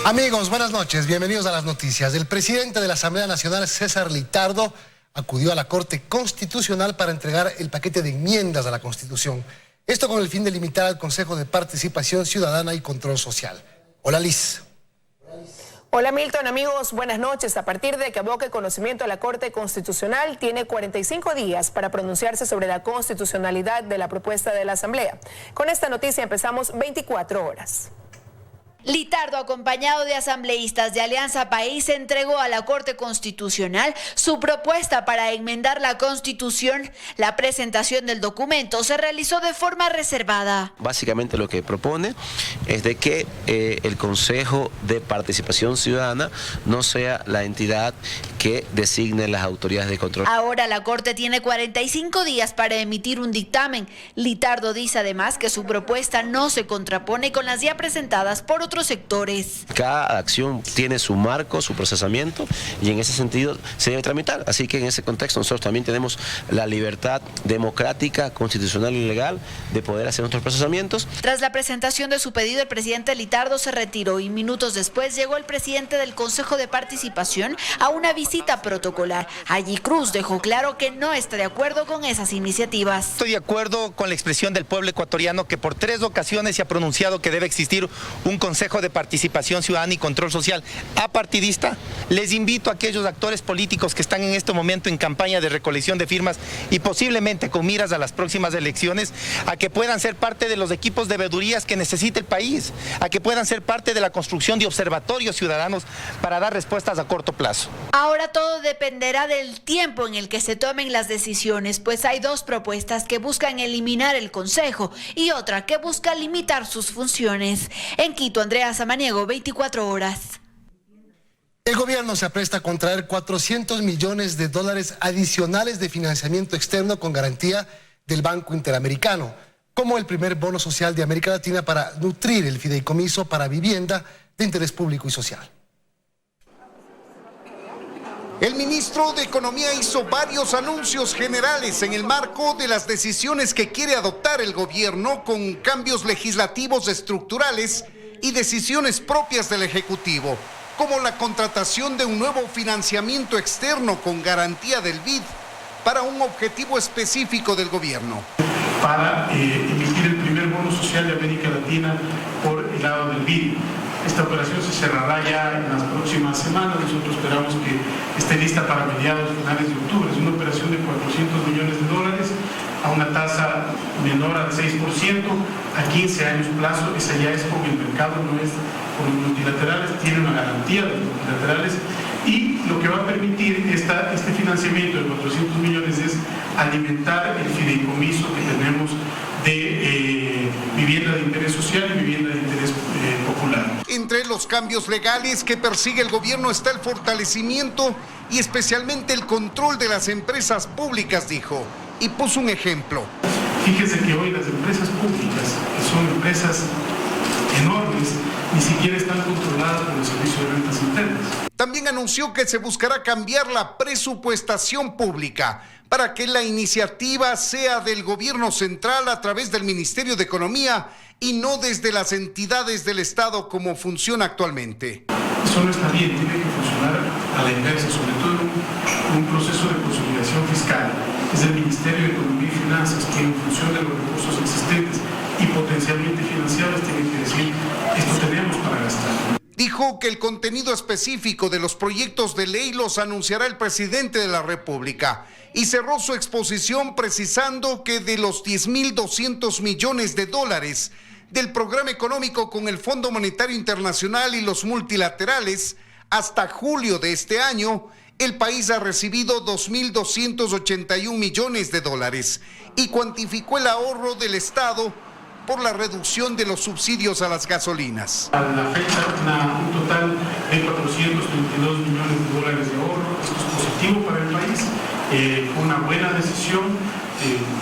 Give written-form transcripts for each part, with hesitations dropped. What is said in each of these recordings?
Amigos, buenas noches, bienvenidos a las noticias. El presidente de la Asamblea Nacional, César Litardo, acudió a la Corte Constitucional para entregar el paquete de enmiendas a la Constitución. Esto con el fin de limitar al Consejo de Participación Ciudadana y Control Social. Hola, Liz. Hola Milton, amigos, buenas noches. A partir de que aboque conocimiento a la Corte Constitucional, tiene 45 días para pronunciarse sobre la constitucionalidad de la propuesta de la Asamblea. Con esta noticia empezamos 24 horas. Litardo, acompañado de asambleístas de Alianza País, entregó a la Corte Constitucional su propuesta para enmendar la Constitución. La presentación del documento se realizó de forma reservada. Básicamente lo que propone es de que el Consejo de Participación Ciudadana no sea la entidad que designe las autoridades de control. Ahora la Corte tiene 45 días para emitir un dictamen. Litardo dice además que su propuesta no se contrapone con las ya presentadas por otros sectores. Cada acción tiene su marco, su procesamiento, y en ese sentido se debe tramitar. Así que en ese contexto nosotros también tenemos la libertad democrática, constitucional y legal de poder hacer nuestros procesamientos. Tras la presentación de su pedido, el presidente Litardo se retiró y minutos después llegó el presidente del Consejo de Participación a una visita protocolar. Allí Cruz dejó claro que no está de acuerdo con esas iniciativas. Estoy de acuerdo con la expresión del pueblo ecuatoriano que por 3 ocasiones se ha pronunciado que debe existir un Consejo de Participación Ciudadana y Control Social apartidista. Les invito a aquellos actores políticos que están en este momento en campaña de recolección de firmas y posiblemente con miras a las próximas elecciones, a que puedan ser parte de los equipos de veedurías que necesita el país, a que puedan ser parte de la construcción de observatorios ciudadanos para dar respuestas a corto plazo. Ahora todo dependerá del tiempo en el que se tomen las decisiones, pues hay 2 propuestas que buscan eliminar el Consejo y otra que busca limitar sus funciones. En Quito, Andrea Samaniego, 24 horas. El gobierno se apresta a contraer $400 millones adicionales de financiamiento externo con garantía del Banco Interamericano, como el primer bono social de América Latina para nutrir el fideicomiso para vivienda de interés público y social. El ministro de Economía hizo varios anuncios generales en el marco de las decisiones que quiere adoptar el gobierno con cambios legislativos estructurales y decisiones propias del Ejecutivo, como la contratación de un nuevo financiamiento externo con garantía del BID para un objetivo específico del gobierno. Para emitir el primer bono social de América Latina por el lado del BID. Esta operación se cerrará ya en las próximas semanas. Nosotros esperamos que esté lista para mediados, finales de octubre. Es una operación de $400 millones a una tasa menor al 6%, a 15 años plazo. Esa ya es con el mercado, no es con los multilaterales, tiene una garantía de los multilaterales, y lo que va a permitir este financiamiento de $400 millones es alimentar el fideicomiso que tenemos de vivienda de interés social y vivienda de interés popular. Entre los cambios legales que persigue el gobierno está el fortalecimiento y especialmente el control de las empresas públicas, dijo, y puso un ejemplo. Fíjese que hoy las empresas públicas, que son empresas enormes, ni siquiera están controladas por el Servicio de Rentas Internas. También anunció que se buscará cambiar la presupuestación pública para que la iniciativa sea del gobierno central a través del Ministerio de Economía y no desde las entidades del Estado como funciona actualmente. Eso no está bien, tiene que funcionar a la inversa, sobre todo en un proceso de consolidación fiscal. Es el Ministerio de Economía y Finanzas que en función de los recursos existentes y potencialmente financiables tiene que decir, esto tenemos para gastar. Dijo que el contenido específico de los proyectos de ley los anunciará el presidente de la República y cerró su exposición precisando que de los $10.200 millones del programa económico con el Fondo Monetario Internacional y los multilaterales, hasta julio de este año, el país ha recibido $2.281 millones y cuantificó el ahorro del Estado por la reducción de los subsidios a las gasolinas. A la fecha, un total de $432 millones de ahorro. Esto es positivo para el país, fue una buena decisión.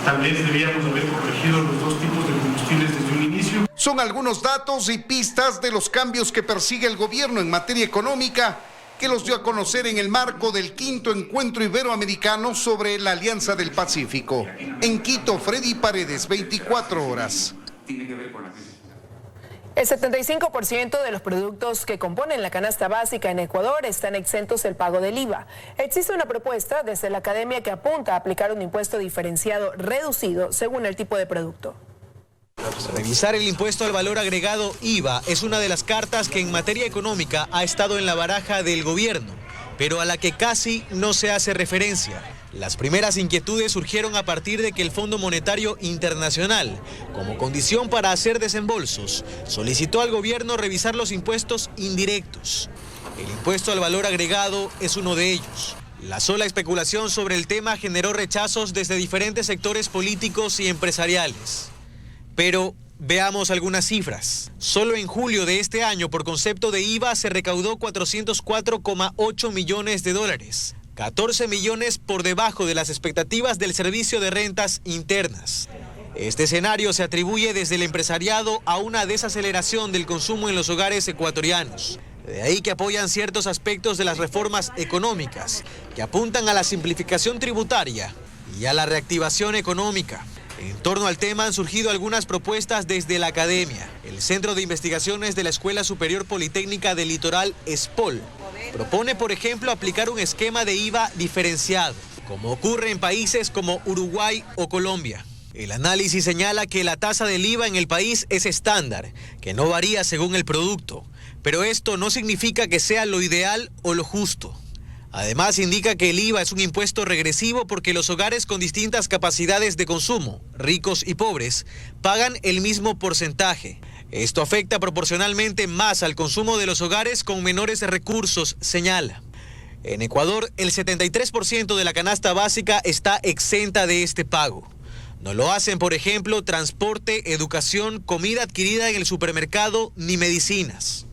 Tal vez debíamos haber corregido los 2 tipos de combustibles desde un inicio. Son algunos datos y pistas de los cambios que persigue el gobierno en materia económica, que los dio a conocer en el marco del 5º Encuentro Iberoamericano sobre la Alianza del Pacífico. En Quito, Freddy Paredes, 24 horas. El 75% de los productos que componen la canasta básica en Ecuador están exentos del pago del IVA. Existe una propuesta desde la academia que apunta a aplicar un impuesto diferenciado reducido según el tipo de producto. Revisar el impuesto al valor agregado IVA es una de las cartas que en materia económica ha estado en la baraja del gobierno, pero a la que casi no se hace referencia. Las primeras inquietudes surgieron a partir de que el Fondo Monetario Internacional, como condición para hacer desembolsos, solicitó al gobierno revisar los impuestos indirectos. El impuesto al valor agregado es uno de ellos. La sola especulación sobre el tema generó rechazos desde diferentes sectores políticos y empresariales. Pero veamos algunas cifras. Solo en julio de este año, por concepto de IVA, se recaudó 404,8 millones de dólares. 14 millones por debajo de las expectativas del Servicio de Rentas Internas. Este escenario se atribuye desde el empresariado a una desaceleración del consumo en los hogares ecuatorianos. De ahí que apoyan ciertos aspectos de las reformas económicas, que apuntan a la simplificación tributaria y a la reactivación económica. En torno al tema han surgido algunas propuestas desde la academia. El Centro de Investigaciones de la Escuela Superior Politécnica del Litoral, ESPOL, propone, por ejemplo, aplicar un esquema de IVA diferenciado, como ocurre en países como Uruguay o Colombia. El análisis señala que la tasa del IVA en el país es estándar, que no varía según el producto, pero esto no significa que sea lo ideal o lo justo. Además, indica que el IVA es un impuesto regresivo porque los hogares con distintas capacidades de consumo, ricos y pobres, pagan el mismo porcentaje. Esto afecta proporcionalmente más al consumo de los hogares con menores recursos, señala. En Ecuador, el 73% de la canasta básica está exenta de este pago. No lo hacen, por ejemplo, transporte, educación, comida adquirida en el supermercado ni medicinas.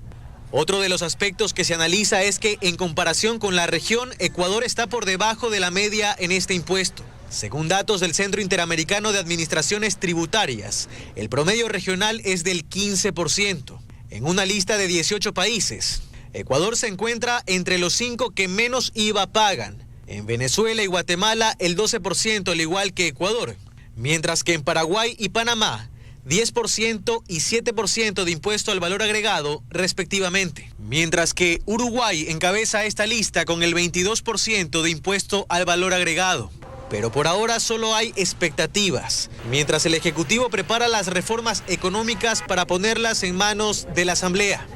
Otro de los aspectos que se analiza es que, en comparación con la región, Ecuador está por debajo de la media en este impuesto. Según datos del Centro Interamericano de Administraciones Tributarias, el promedio regional es del 15%. En una lista de 18 países, Ecuador se encuentra entre los 5 que menos IVA pagan. En Venezuela y Guatemala, el 12%, al igual que Ecuador. Mientras que en Paraguay y Panamá, 10% y 7% de impuesto al valor agregado, respectivamente. Mientras que Uruguay encabeza esta lista con el 22% de impuesto al valor agregado. Pero por ahora solo hay expectativas, mientras el Ejecutivo prepara las reformas económicas para ponerlas en manos de la Asamblea.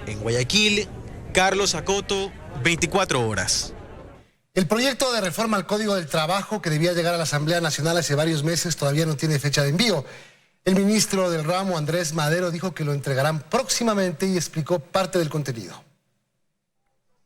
En Guayaquil, Carlos Acoto, 24 horas. El proyecto de reforma al Código del Trabajo que debía llegar a la Asamblea Nacional hace varios meses todavía no tiene fecha de envío. El ministro del ramo, Andrés Madero, dijo que lo entregarán próximamente y explicó parte del contenido.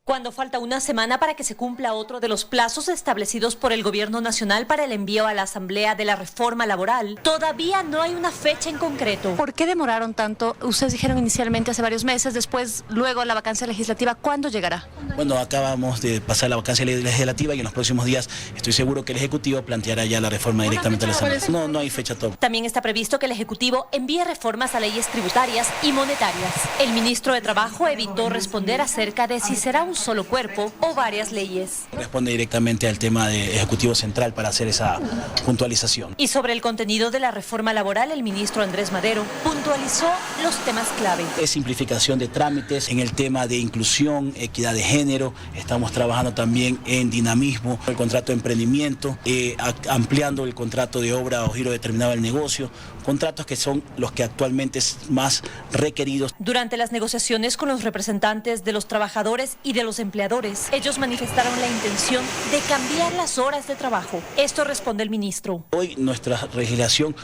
Cuando falta una semana para que se cumpla otro de los plazos establecidos por el Gobierno Nacional para el envío a la Asamblea de la reforma laboral, todavía no hay una fecha en concreto. ¿Por qué demoraron tanto? Ustedes dijeron inicialmente hace varios meses, después, luego la vacancia legislativa. ¿Cuándo llegará? Bueno, acabamos de pasar la vacancia legislativa y en los próximos días estoy seguro que el Ejecutivo planteará ya la reforma directamente a la Asamblea. No hay fecha todavía. También está previsto que el Ejecutivo envíe reformas a leyes tributarias y monetarias. El ministro de Trabajo evitó responder acerca de si será un solo cuerpo o varias leyes. Responde directamente al tema de Ejecutivo Central para hacer esa puntualización. Y sobre el contenido de la reforma laboral, el ministro Andrés Madero puntualizó los temas clave. Es simplificación de trámites, en el tema de inclusión, equidad de género, estamos trabajando también en dinamismo, el contrato de emprendimiento, ampliando el contrato de obra o giro determinado del negocio, contratos que son los que actualmente es más requeridos. Durante las negociaciones con los representantes de los trabajadores y de los empleadores, ellos manifestaron la intención de cambiar las horas de trabajo. Esto responde el ministro. Hoy nuestra legislación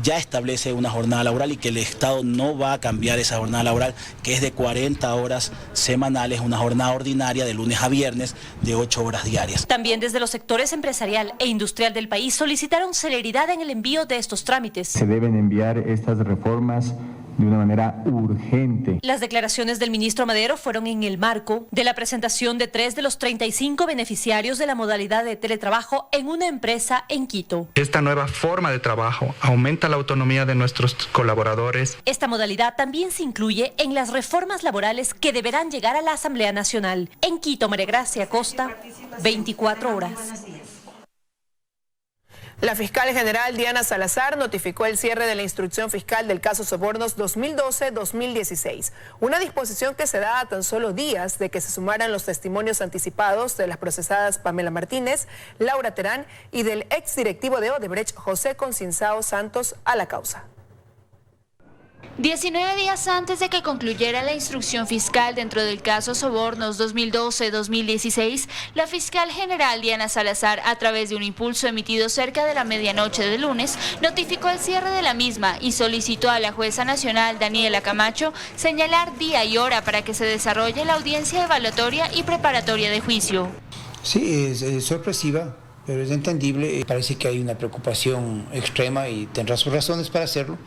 ya establece una jornada laboral y que el Estado no va a cambiar esa jornada laboral, que es de 40 horas semanales, una jornada ordinaria de lunes a viernes de 8 horas diarias. También desde los sectores empresarial e industrial del país solicitaron celeridad en el envío de estos trámites. Se deben enviar estas reformas de una manera urgente. Las declaraciones del ministro Madero fueron en el marco de la presentación de 3 de los 35 beneficiarios de la modalidad de teletrabajo en una empresa en Quito. Esta nueva forma de trabajo aumenta la autonomía de nuestros colaboradores. Esta modalidad también se incluye en las reformas laborales que deberán llegar a la Asamblea Nacional. En Quito, María Gracia Costa, 24 horas. La fiscal general Diana Salazar notificó el cierre de la instrucción fiscal del caso Sobornos 2012-2016, una disposición que se da a tan solo días de que se sumaran los testimonios anticipados de las procesadas Pamela Martínez, Laura Terán y del exdirectivo de Odebrecht, José Concienzao Santos, a la causa. 19 días antes de que concluyera la instrucción fiscal dentro del caso Sobornos 2012-2016, la fiscal general Diana Salazar, a través de un impulso emitido cerca de la medianoche de lunes, notificó el cierre de la misma y solicitó a la jueza nacional Daniela Camacho señalar día y hora para que se desarrolle la audiencia evaluatoria y preparatoria de juicio. Sí, es sorpresiva, pero es entendible. Parece que hay una preocupación extrema y tendrá sus razones para hacerlo,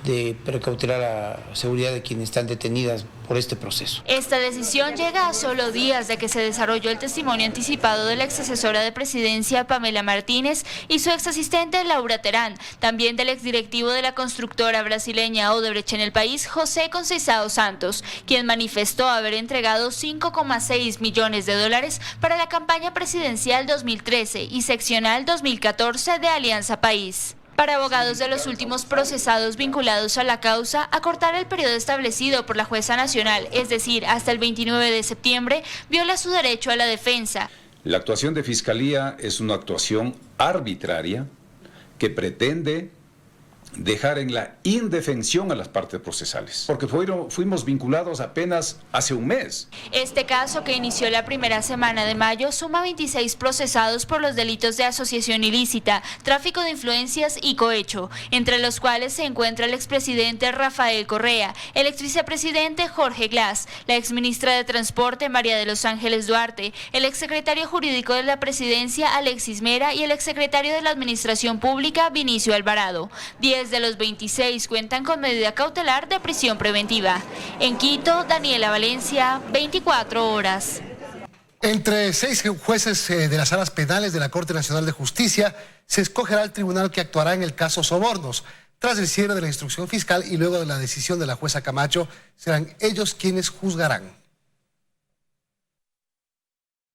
de precautelar la seguridad de quienes están detenidas por este proceso. Esta decisión llega a solo días de que se desarrolló el testimonio anticipado de la exasesora de presidencia Pamela Martínez y su exasistente Laura Terán, también del exdirectivo de la constructora brasileña Odebrecht en el país, José Concienzao Santos, quien manifestó haber entregado $5,6 millones para la campaña presidencial 2013 y seccional 2014 de Alianza País. Para abogados de los últimos procesados vinculados a la causa, acortar el periodo establecido por la jueza nacional, es decir, hasta el 29 de septiembre, viola su derecho a la defensa. La actuación de Fiscalía es una actuación arbitraria que pretende dejar en la indefensión a las partes procesales, porque fuimos vinculados apenas hace un mes. Este caso, que inició la primera semana de mayo, suma 26 procesados por los delitos de asociación ilícita, tráfico de influencias y cohecho, entre los cuales se encuentra el expresidente Rafael Correa, el exvicepresidente Jorge Glass, la exministra de Transporte María de los Ángeles Duarte, el exsecretario jurídico de la presidencia Alexis Mera y el exsecretario de la Administración Pública Vinicio Alvarado. 10 de los 26 cuentan con medida cautelar de prisión preventiva. En Quito, Daniela Valencia, 24 horas. Entre 6 jueces de las salas penales de la Corte Nacional de Justicia se escogerá el tribunal que actuará en el caso Sobornos. Tras el cierre de la instrucción fiscal y luego de la decisión de la jueza Camacho, serán ellos quienes juzgarán.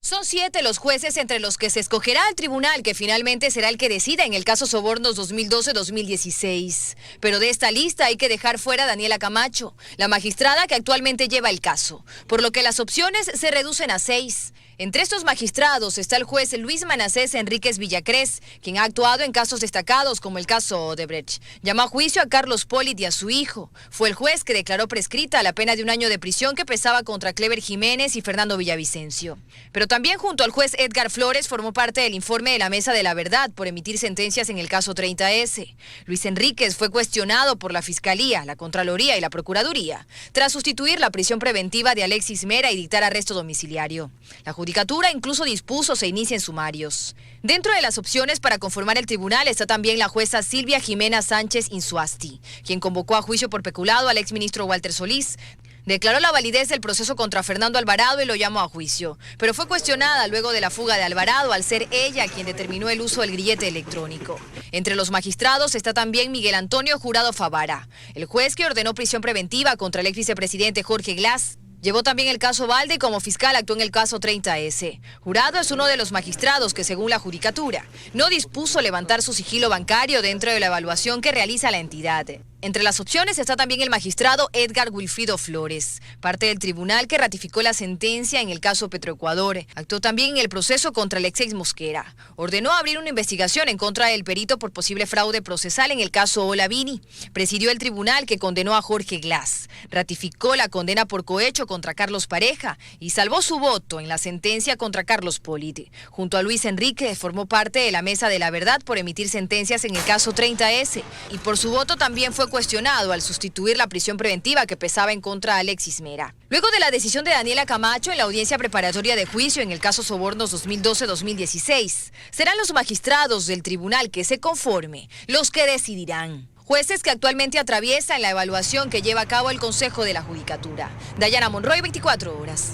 Son 7 los jueces entre los que se escogerá el tribunal que finalmente será el que decida en el caso Sobornos 2012-2016. Pero de esta lista hay que dejar fuera a Daniela Camacho, la magistrada que actualmente lleva el caso, por lo que las opciones se reducen a 6. Entre estos magistrados está el juez Luis Manasés Enríquez Villacrés, quien ha actuado en casos destacados como el caso Odebrecht. Llamó a juicio a Carlos Polit y a su hijo. Fue el juez que declaró prescrita la pena de 1 año de prisión que pesaba contra Clever Jiménez y Fernando Villavicencio. Pero también junto al juez Edgar Flores formó parte del informe de la Mesa de la Verdad por emitir sentencias en el caso 30S. Luis Enríquez fue cuestionado por la Fiscalía, la Contraloría y la Procuraduría, tras sustituir la prisión preventiva de Alexis Mera y dictar arresto domiciliario. La Judicatura incluso dispuso se inicien sumarios. Dentro de las opciones para conformar el tribunal está también la jueza Silvia Jimena Sánchez Insuasti, quien convocó a juicio por peculado al exministro Walter Solís. Declaró la validez del proceso contra Fernando Alvarado y lo llamó a juicio, pero fue cuestionada luego de la fuga de Alvarado al ser ella quien determinó el uso del grillete electrónico. Entre los magistrados está también Miguel Antonio Jurado Favara, el juez que ordenó prisión preventiva contra el ex vicepresidente Jorge Glass. Llevó también el caso Valde y como fiscal actuó en el caso 30S. Jurado es uno de los magistrados que, según la Judicatura, no dispuso levantar su sigilo bancario dentro de la evaluación que realiza la entidad. Entre las opciones está también el magistrado Edgar Wilfrido Flores, parte del tribunal que ratificó la sentencia en el caso Petroecuador. Actuó también en el proceso contra Alexis Mosquera. Ordenó abrir una investigación en contra del perito por posible fraude procesal en el caso Olavini. Presidió el tribunal que condenó a Jorge Glass. Ratificó la condena por cohecho contra Carlos Pareja y salvó su voto en la sentencia contra Carlos Polit. Junto a Luis Enrique formó parte de la Mesa de la Verdad por emitir sentencias en el caso 30S y por su voto también fue cuestionado al sustituir la prisión preventiva que pesaba en contra de Alexis Mera. Luego de la decisión de Daniela Camacho en la audiencia preparatoria de juicio en el caso Sobornos 2012-2016, serán los magistrados del tribunal que se conforme los que decidirán. Jueces que actualmente atraviesan la evaluación que lleva a cabo el Consejo de la Judicatura. Dayana Monroy, 24 horas.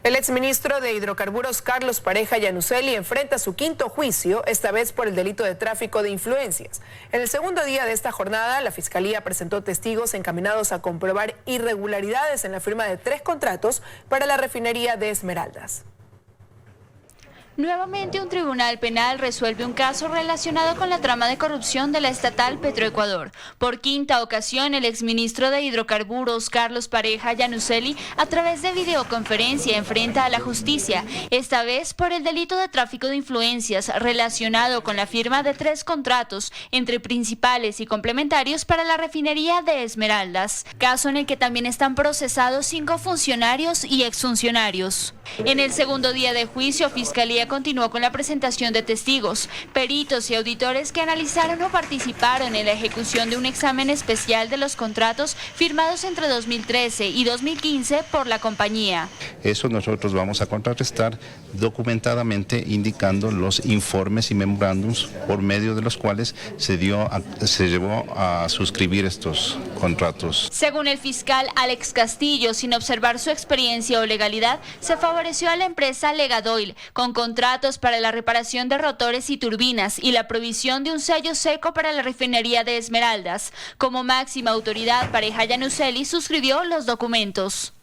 El exministro de Hidrocarburos Carlos Pareja Yanuseli enfrenta su 5º juicio, esta vez por el delito de tráfico de influencias. En el segundo día de esta jornada, la Fiscalía presentó testigos encaminados a comprobar irregularidades en la firma de 3 contratos para la refinería de Esmeraldas. Nuevamente un tribunal penal resuelve un caso relacionado con la trama de corrupción de la estatal Petroecuador. Por quinta ocasión, el exministro de Hidrocarburos, Carlos Pareja Yanuseli, a través de videoconferencia enfrenta a la justicia, esta vez por el delito de tráfico de influencias relacionado con la firma de 3 contratos entre principales y complementarios para la refinería de Esmeraldas, caso en el que también están procesados 5 funcionarios y exfuncionarios. En el segundo día de juicio, Fiscalía continuó con la presentación de testigos, peritos y auditores que analizaron o participaron en la ejecución de un examen especial de los contratos firmados entre 2013 y 2015 por la compañía. Eso nosotros vamos a contrarrestar documentadamente indicando los informes y memorándums por medio de los cuales se llevó a suscribir estos contratos. Según el fiscal Alex Castillo, sin observar su experiencia o legalidad, se favoreció a la empresa Legadoil con contratos para la reparación de rotores y turbinas y la provisión de un sello seco para la refinería de Esmeraldas. Como máxima autoridad, Pareja Yanuseli suscribió los documentos.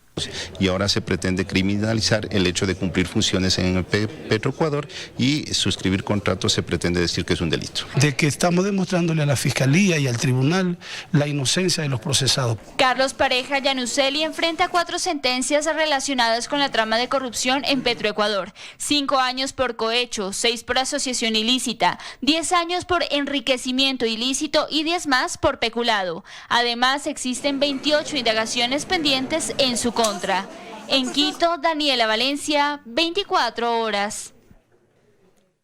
Y ahora se pretende criminalizar el hecho de cumplir funciones en Petroecuador y suscribir contratos se pretende decir que es un delito. De que estamos demostrándole a la Fiscalía y al Tribunal la inocencia de los procesados. Carlos Pareja Yanuseli enfrenta 4 sentencias relacionadas con la trama de corrupción en Petroecuador. 5 años por cohecho, 6 por asociación ilícita, 10 años por enriquecimiento ilícito y 10 más por peculado. Además, existen 28 indagaciones pendientes en su contra. En Quito, Daniela Valencia, 24 horas.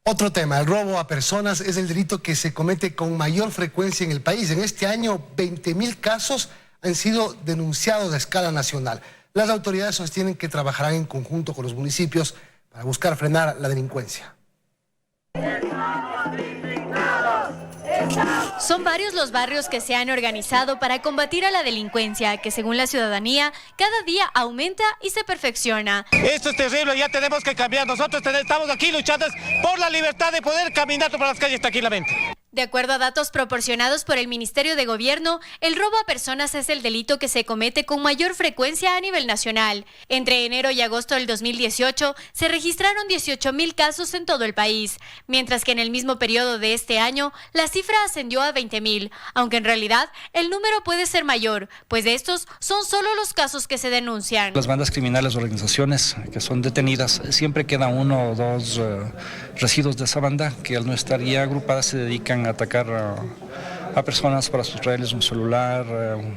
Otro tema, el robo a personas es el delito que se comete con mayor frecuencia en el país. En este año, 20.000 casos han sido denunciados a escala nacional. Las autoridades sostienen que trabajarán en conjunto con los municipios para buscar frenar la delincuencia. Son varios los barrios que se han organizado para combatir a la delincuencia, que según la ciudadanía, cada día aumenta y se perfecciona. Esto es terrible, ya tenemos que cambiar. Nosotros estamos aquí luchando por la libertad de poder caminar por las calles tranquilamente. De acuerdo a datos proporcionados por el Ministerio de Gobierno, el robo a personas es el delito que se comete con mayor frecuencia a nivel nacional. Entre enero y agosto del 2018 se registraron 18.000 casos en todo el país, mientras que en el mismo periodo de este año la cifra ascendió a 20.000, aunque en realidad el número puede ser mayor, pues de estos son solo los casos que se denuncian. Las bandas criminales, organizaciones que son detenidas, siempre queda 1 o 2 residuos de esa banda que al no estar ya agrupadas se dedican a atacar a personas para sustraerles un celular,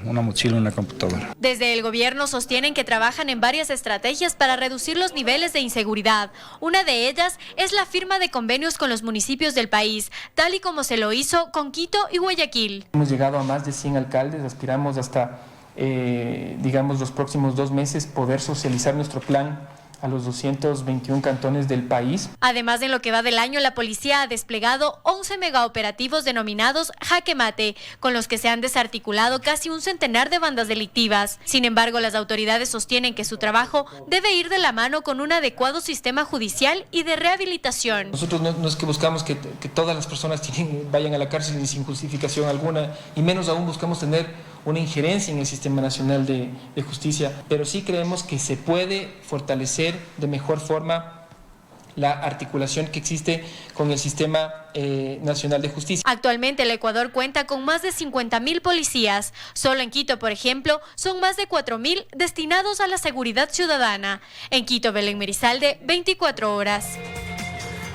una mochila, una computadora. Desde el gobierno sostienen que trabajan en varias estrategias para reducir los niveles de inseguridad. Una de ellas es la firma de convenios con los municipios del país, tal y como se lo hizo con Quito y Guayaquil. Hemos llegado a más de 100 alcaldes, aspiramos hasta, los próximos 2 meses poder socializar nuestro plan a los 221 cantones del país. Además, en lo que va del año, la policía ha desplegado 11 megaoperativos denominados Jaque Mate, con los que se han desarticulado casi un centenar de bandas delictivas. Sin embargo, las autoridades sostienen que su trabajo debe ir de la mano con un adecuado sistema judicial y de rehabilitación. Nosotros no es que buscamos que todas las personas vayan a la cárcel sin justificación alguna, y menos aún buscamos tener una injerencia en el Sistema Nacional de Justicia, pero sí creemos que se puede fortalecer de mejor forma la articulación que existe con el Sistema Nacional de Justicia. Actualmente el Ecuador cuenta con más de 50.000 policías. Solo en Quito, por ejemplo, son más de 4.000 destinados a la seguridad ciudadana. En Quito, Belén Merizalde, 24 horas.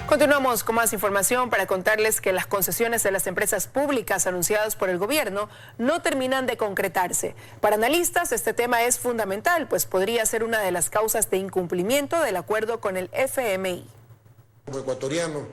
Continuamos con más información para contarles que las concesiones de las empresas públicas anunciadas por el gobierno no terminan de concretarse. Para analistas, este tema es fundamental, pues podría ser una de las causas de incumplimiento del acuerdo con el FMI. Como ecuatoriano,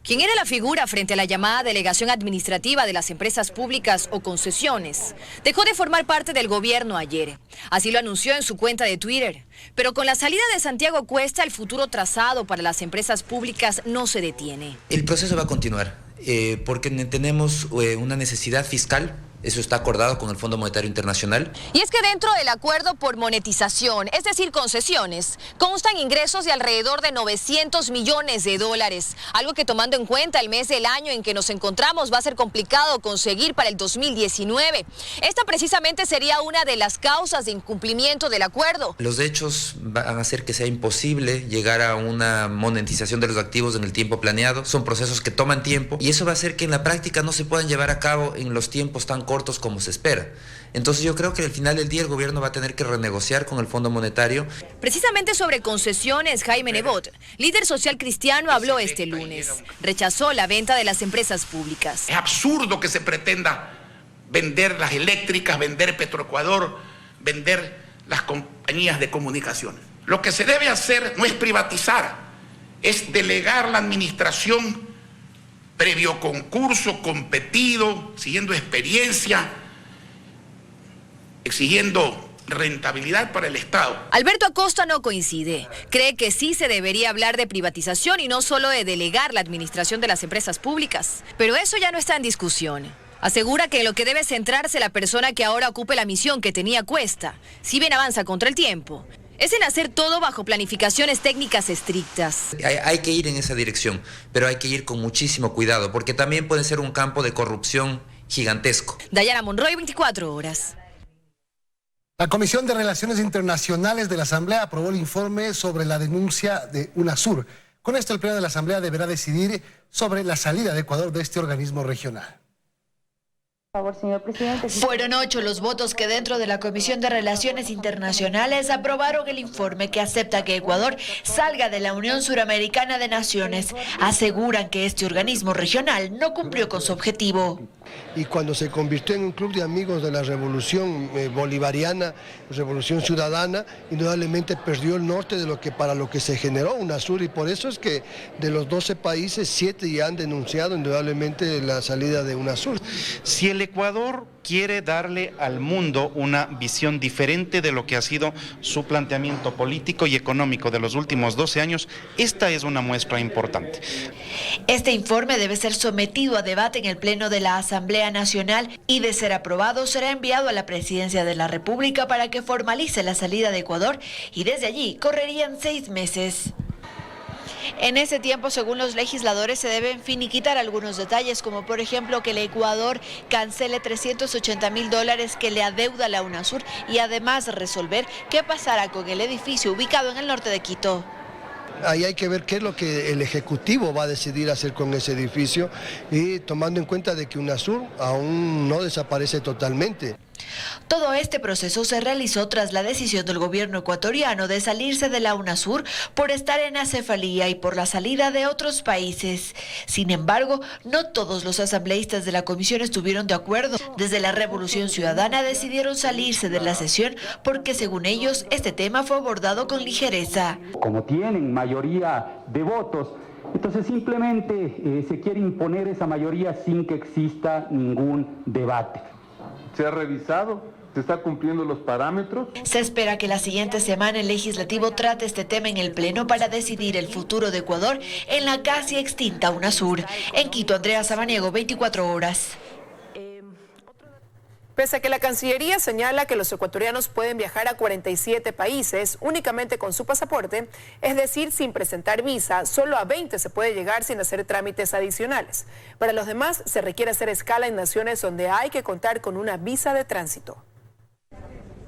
¿quién era la figura frente a la llamada delegación administrativa de las empresas públicas o concesiones? Dejó de formar parte del gobierno ayer. Así lo anunció en su cuenta de Twitter. Pero con la salida de Santiago Cuesta, el futuro trazado para las empresas públicas no se detiene. El proceso va a continuar porque tenemos una necesidad fiscal Eso está acordado con el Fondo Monetario Internacional. Y es que dentro del acuerdo por monetización, es decir, concesiones, constan ingresos de alrededor de 900 millones de dólares. Algo que, tomando en cuenta el mes del año en que nos encontramos, va a ser complicado conseguir para el 2019. Esta precisamente sería una de las causas de incumplimiento del acuerdo. Los hechos van a hacer que sea imposible llegar a una monetización de los activos en el tiempo planeado. Son procesos que toman tiempo y eso va a hacer que en la práctica no se puedan llevar a cabo en los tiempos tan cortos como se espera. Entonces yo creo que al final del día el gobierno va a tener que renegociar con el Fondo Monetario. Precisamente sobre concesiones, Jaime Nebot, líder social cristiano, habló este lunes. Rechazó la venta de las empresas públicas. Es absurdo que se pretenda vender las eléctricas, vender Petroecuador, vender las compañías de comunicación. Lo que se debe hacer no es privatizar, es delegar la administración previo concurso, competido, siguiendo experiencia, exigiendo rentabilidad para el Estado. Alberto Acosta no coincide. Cree que sí se debería hablar de privatización y no solo de delegar la administración de las empresas públicas. Pero eso ya no está en discusión. Asegura que en lo que debe centrarse la persona que ahora ocupe la misión que tenía Cuesta, si bien avanza contra el tiempo, es en hacer todo bajo planificaciones técnicas estrictas. Hay que ir en esa dirección, pero hay que ir con muchísimo cuidado, porque también puede ser un campo de corrupción gigantesco. Dayana Monroy, 24 horas. La Comisión de Relaciones Internacionales de la Asamblea aprobó el informe sobre la denuncia de UNASUR. Con esto, el Pleno de la Asamblea deberá decidir sobre la salida de Ecuador de este organismo regional. Por favor, señor presidente. Fueron 8 los votos que dentro de la Comisión de Relaciones Internacionales aprobaron el informe que acepta que Ecuador salga de la Unión Suramericana de Naciones. Aseguran que este organismo regional no cumplió con su objetivo. Y cuando se convirtió en un club de amigos de la revolución bolivariana, revolución ciudadana, indudablemente perdió el norte de para lo que se generó UNASUR, y por eso es que de los 12 países, 7 ya han denunciado indudablemente la salida de UNASUR. Si el Ecuador quiere darle al mundo una visión diferente de lo que ha sido su planteamiento político y económico de los últimos 12 años, esta es una muestra importante. Este informe debe ser sometido a debate en el Pleno de la Asamblea Nacional y, de ser aprobado, será enviado a la Presidencia de la República para que formalice la salida de Ecuador, y desde allí correrían 6 meses. En ese tiempo, según los legisladores, se deben finiquitar algunos detalles, como por ejemplo que el Ecuador cancele $380.000 que le adeuda la UNASUR, y además resolver qué pasará con el edificio ubicado en el norte de Quito. Ahí hay que ver qué es lo que el Ejecutivo va a decidir hacer con ese edificio, y tomando en cuenta de que UNASUR aún no desaparece totalmente. Todo este proceso se realizó tras la decisión del gobierno ecuatoriano de salirse de la UNASUR por estar en acefalía y por la salida de otros países. Sin embargo, no todos los asambleístas de la comisión estuvieron de acuerdo. Desde la Revolución Ciudadana decidieron salirse de la sesión porque, según ellos, este tema fue abordado con ligereza. Como tienen mayoría de votos, entonces simplemente se quiere imponer esa mayoría sin que exista ningún debate. ¿Se ha revisado? ¿Se está cumpliendo los parámetros? Se espera que la siguiente semana el legislativo trate este tema en el Pleno para decidir el futuro de Ecuador en la casi extinta UNASUR. En Quito, Andrea Samaniego, 24 horas. Pese a que la Cancillería señala que los ecuatorianos pueden viajar a 47 países únicamente con su pasaporte, es decir, sin presentar visa, solo a 20 se puede llegar sin hacer trámites adicionales. Para los demás se requiere hacer escala en naciones donde hay que contar con una visa de tránsito.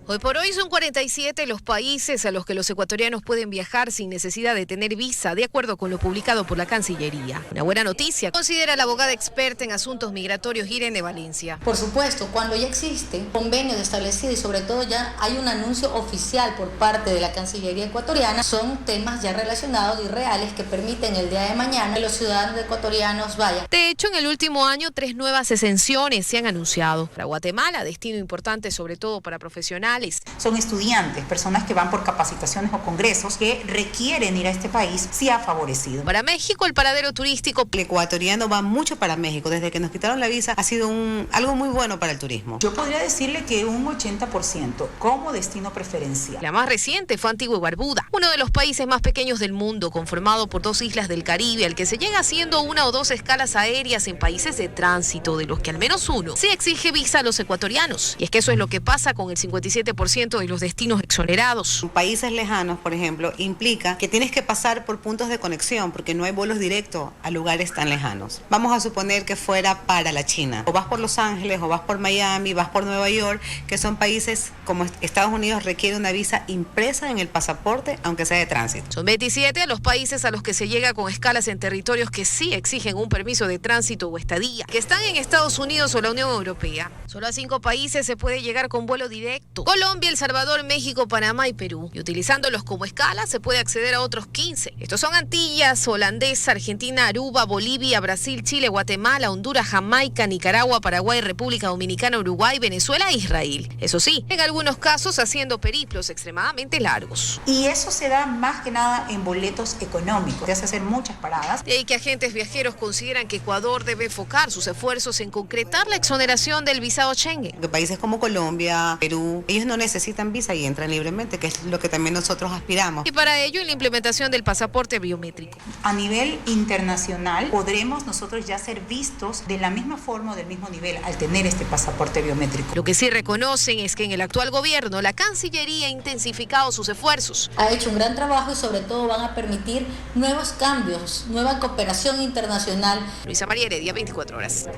Hoy por hoy son 47 los países a los que los ecuatorianos pueden viajar sin necesidad de tener visa, de acuerdo con lo publicado por la Cancillería. Una buena noticia, considera la abogada experta en asuntos migratorios Irene Valencia. Por supuesto, cuando ya existe convenios establecidos y sobre todo ya hay un anuncio oficial por parte de la Cancillería ecuatoriana, son temas ya relacionados y reales que permiten el día de mañana que los ciudadanos ecuatorianos vayan. De hecho, en el último año 3 nuevas exenciones se han anunciado. Para Guatemala, destino importante sobre todo para profesionales internacionales. Son estudiantes, personas que van por capacitaciones o congresos que requieren ir a este país, sí ha favorecido. Para México, el paradero turístico. El ecuatoriano va mucho para México. Desde que nos quitaron la visa ha sido algo muy bueno para el turismo. Yo podría decirle que un 80% como destino preferencial. La más reciente fue Antigua y Barbuda, uno de los países más pequeños del mundo, conformado por 2 islas del Caribe, al que se llega haciendo 1 o 2 escalas aéreas en países de tránsito, de los que al menos uno sí exige visa a los ecuatorianos. Y es que eso es lo que pasa con el 57% de los destinos exonerados. En países lejanos, por ejemplo, implica que tienes que pasar por puntos de conexión, porque no hay vuelos directos a lugares tan lejanos. Vamos a suponer que fuera para la China. O vas por Los Ángeles, o vas por Miami, vas por Nueva York, que son países como Estados Unidos requiere una visa impresa en el pasaporte, aunque sea de tránsito. Son 27 los países a los que se llega con escalas en territorios que sí exigen un permiso de tránsito o estadía, que están en Estados Unidos o la Unión Europea. Solo a 5 países se puede llegar con vuelo directo: Colombia, El Salvador, México, Panamá y Perú. Y utilizándolos como escala se puede acceder a otros 15. Estos son Antillas, Holandesa, Argentina, Aruba, Bolivia, Brasil, Chile, Guatemala, Honduras, Jamaica, Nicaragua, Paraguay, República Dominicana, Uruguay, Venezuela e Israel. Eso sí, en algunos casos haciendo periplos extremadamente largos. Y eso se da más que nada en boletos económicos. Se hacer muchas paradas. De ahí que agentes viajeros consideran que Ecuador debe enfocar sus esfuerzos en concretar la exoneración del visado Schengen. De países como Colombia, Perú, ellos no necesitan visa y entran libremente, que es lo que también nosotros aspiramos. Y para ello, en la implementación del pasaporte biométrico. A nivel internacional, podremos nosotros ya ser vistos de la misma forma o del mismo nivel al tener este pasaporte biométrico. Lo que sí reconocen es que en el actual gobierno, la Cancillería ha intensificado sus esfuerzos. Ha hecho un gran trabajo y sobre todo van a permitir nuevos cambios, nueva cooperación internacional. Luisa María Heredia, 24 horas.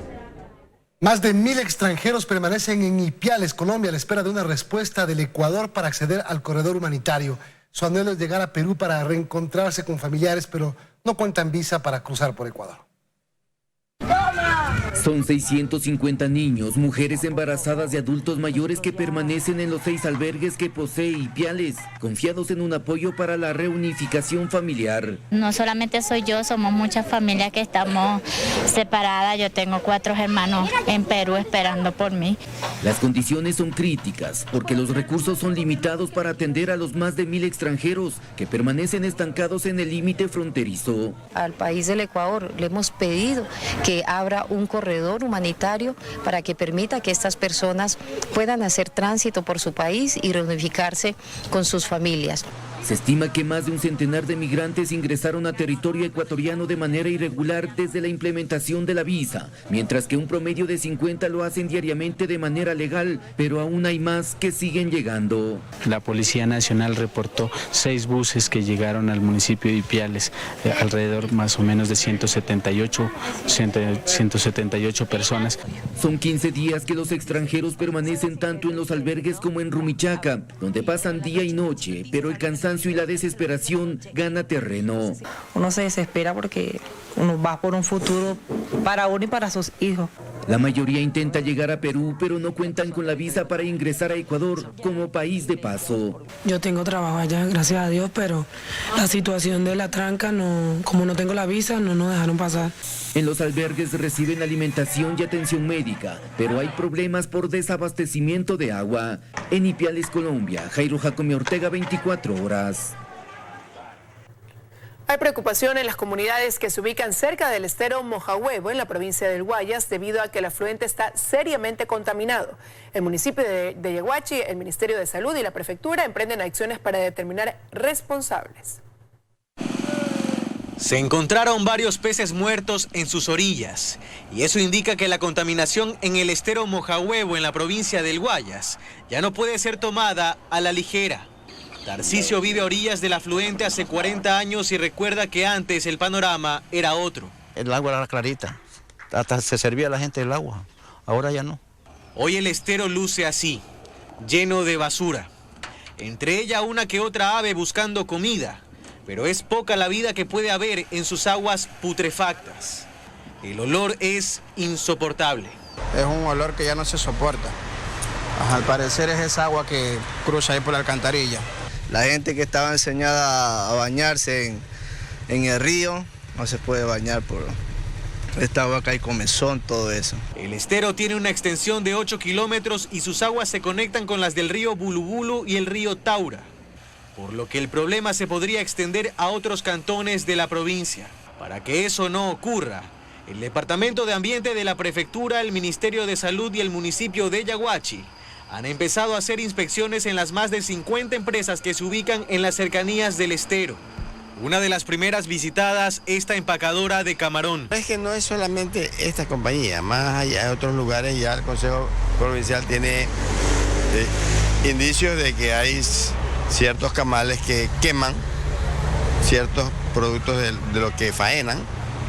Más de 1000 extranjeros permanecen en Ipiales, Colombia, a la espera de una respuesta del Ecuador para acceder al corredor humanitario. Su anhelo es llegar a Perú para reencontrarse con familiares, pero no cuentan visa para cruzar por Ecuador. Son 650 niños, mujeres embarazadas y adultos mayores que permanecen en los 6 albergues que posee Ipiales, confiados en un apoyo para la reunificación familiar. No solamente soy yo, somos muchas familias que estamos separadas. Yo tengo 4 hermanos en Perú esperando por mí. Las condiciones son críticas porque los recursos son limitados para atender a los más de 1000 extranjeros que permanecen estancados en el límite fronterizo. Al país del Ecuador le hemos pedido que abra un corredor humanitario para que permita que estas personas puedan hacer tránsito por su país y reunificarse con sus familias. Se estima que más de un centenar de migrantes ingresaron a territorio ecuatoriano de manera irregular desde la implementación de la visa, mientras que un promedio de 50 lo hacen diariamente de manera legal, pero aún hay más que siguen llegando. La Policía Nacional reportó 6 buses que llegaron al municipio de Ipiales, alrededor más o menos de 178 personas. Son 15 días que los extranjeros permanecen tanto en los albergues como en Rumichaca, donde pasan día y noche, pero el cansancio y la desesperación gana terreno. Uno se desespera porque uno va por un futuro para uno y para sus hijos. La mayoría intenta llegar a Perú, pero no cuentan con la visa para ingresar a Ecuador como país de paso. Yo tengo trabajo allá, gracias a Dios, pero la situación de la tranca, como no tengo la visa, no nos dejaron pasar. En los albergues reciben alimentación y atención médica, pero hay problemas por desabastecimiento de agua. En Ipiales, Colombia, Jairo Jacome Ortega, 24 horas. Hay preocupación en las comunidades que se ubican cerca del estero Mojahuevo, en la provincia del Guayas, debido a que el afluente está seriamente contaminado. El municipio de Yaguachi, el Ministerio de Salud y la Prefectura emprenden acciones para determinar responsables. Se encontraron varios peces muertos en sus orillas, y eso indica que la contaminación en el estero Mojahuevo, en la provincia del Guayas, ya no puede ser tomada a la ligera. Tarcisio vive a orillas del afluente hace 40 años y recuerda que antes el panorama era otro. El agua era clarita, hasta se servía a la gente el agua, ahora ya no. Hoy el estero luce así, lleno de basura, entre ella una que otra ave buscando comida, pero es poca la vida que puede haber en sus aguas putrefactas. El olor es insoportable. Es un olor que ya no se soporta. Al parecer es esa agua que cruza ahí por la alcantarilla. La gente que estaba enseñada a bañarse en el río no se puede bañar esta agua cae comezón, todo eso. El estero tiene una extensión de 8 kilómetros y sus aguas se conectan con las del río Bulubulu y el río Taura, por lo que el problema se podría extender a otros cantones de la provincia. Para que eso no ocurra, el Departamento de Ambiente de la Prefectura, el Ministerio de Salud y el municipio de Yaguachi han empezado a hacer inspecciones en las más de 50 empresas que se ubican en las cercanías del estero. Una de las primeras visitadas, esta empacadora de camarón. Es que no es solamente esta compañía, más allá de otros lugares ya el Consejo Provincial tiene indicios de que hay ciertos camales que queman ciertos productos de lo que faenan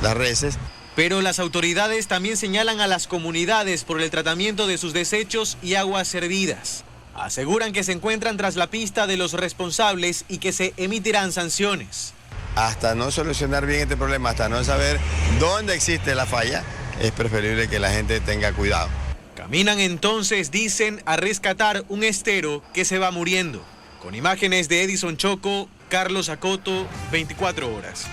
las reses. Pero las autoridades también señalan a las comunidades por el tratamiento de sus desechos y aguas servidas. Aseguran que se encuentran tras la pista de los responsables y que se emitirán sanciones. Hasta no solucionar bien este problema, hasta no saber dónde existe la falla, es preferible que la gente tenga cuidado. Caminan entonces, dicen, a rescatar un estero que se va muriendo. Con imágenes de Edison Choco, Carlos Acoto, 24 horas.